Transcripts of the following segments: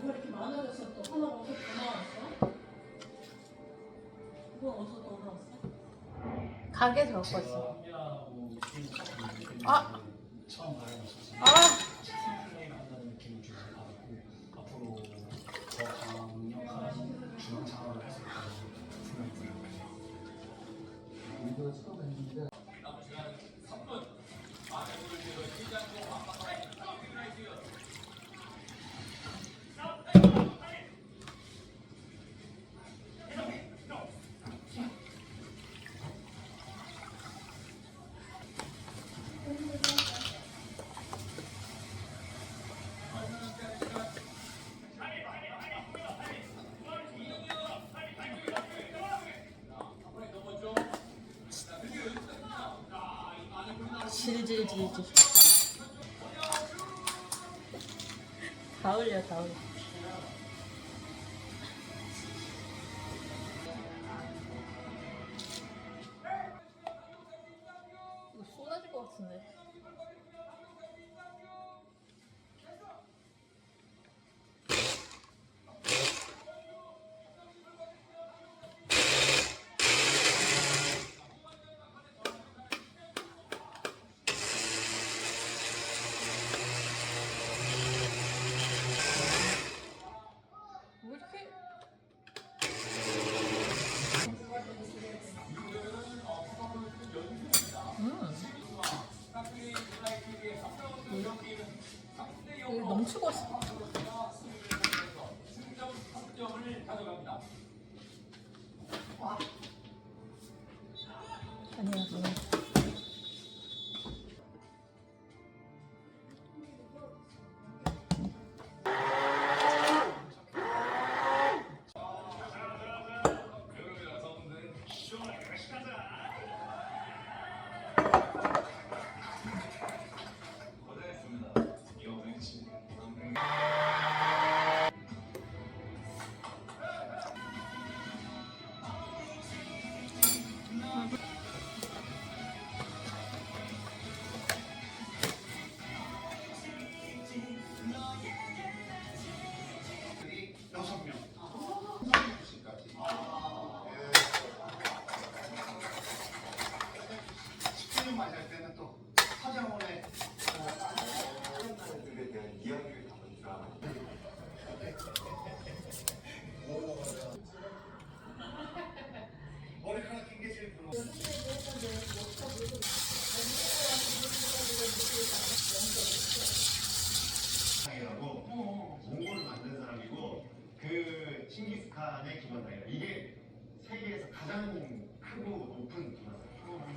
뭐가 이렇게 많아져서 또 하나 어디서 더 나왔어? 그건 어디서 더 나왔어? 가게에서 갖고 왔어. 아! 처음 발견했었어요. 아! 플레이를 한다는 느낌을 좀 받았고 앞으로 더 강력한 중앙 상황을 할 수 있다는 생각이 들어요. 이거 처음 했는데 질질질질. 다 올려, 다 올려. 이거 쏟아질 것 같은데. 왜 이렇게? 이거 넘치고 있어. 아니야, 그냥. 맞을 때는 또 서정원의 들에 대한 이야기를 담은 드라마. 머리카락 낀 게 제일 부러워. 이라고 몽골을 만든 사람이고 그 칭기스칸의 기반상이에요. 이게 세계에서 가장 크고 높은 기반상.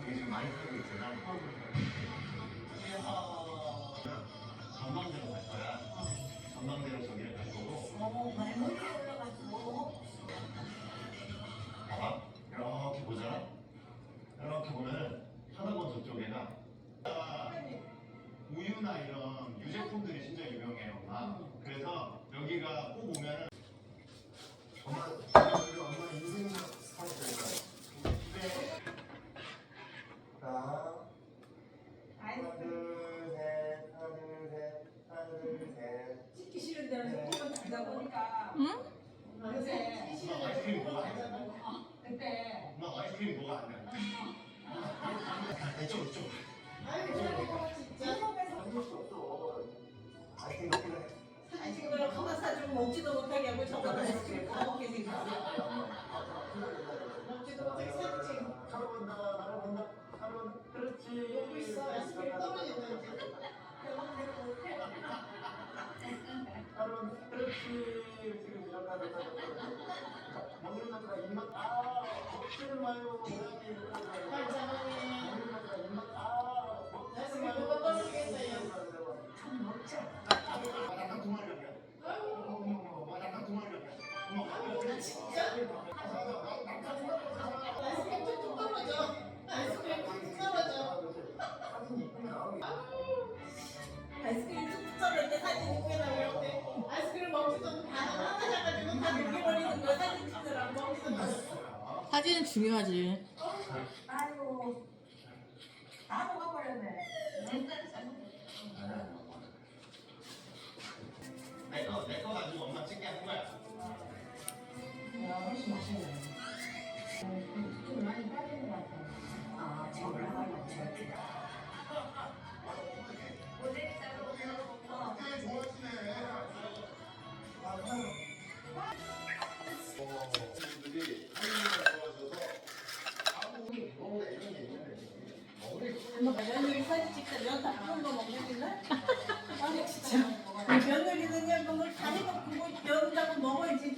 이게 지금 많이 크고 있잖아. 전망대로 갈 거야. 전망대로 저기를 갈 거고. 봐봐. 이렇게 보잖아. 이렇게 보면은 하나번 저쪽에가 우유나 이런 유제품들이 진짜 유명해요. 그래서 여기가 꼭 오면은 엄마 인생 사실 하나 둘 셋. 찍기 싫은 데는 조금만 자다 보니까 응? 요새 엄마 아이스크림 뭐가 안 돼? 그때 엄마 아이스크림 뭐가 안 돼? 이쪽. 아이고 진짜 어쩔 수 없어. 아이스크림 먹기로 해. 사진 찍으러 가만 사주고 먹지도 못하게 하고 저거는 아이스크림 다 먹게 생겼어. 먹지도 못하게 사진 찍어. 바로 본다. 그렇지. 먹고 있어. 아이스크림 떨어진다 이제. 바로 그렇지. 지금 이렇게 먹는 것보다 입맛 먹지를 마요. 발자국이 먹는 것보다 입맛 아이스크림 뭐가 떨어지겠어요. 약간 두 마리였네. 약간 두 마리였네. 진짜? 아이스크림 뚝뚝 떨어져. 아이스크림 뚝뚝 떨어져. 아이스크림 뚝뚝 떨어질 때 사진 이쁘게 나올 때 아이스크림 먹지도 다 하나 잡아주고 다 녹여버리는 거 사진 찍느라 먹지도 마. 사진은 중요하지. 아이고 다 녹아버렸네. 내거 가지고 엄마 찍게. 훨씬 맛있네요. 좀 많이 빠지는 것 같아요. 아, 저걸 하면 저렇게. 며느리 사진 찍자 면다 푼거 먹는데? 아니 진짜 며느리는 그걸 다 해놓고 면다고 먹어야지.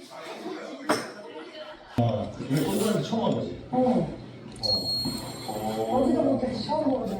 이거 콘서트 처음 와보지? 어디서 못해서 처음 보거든.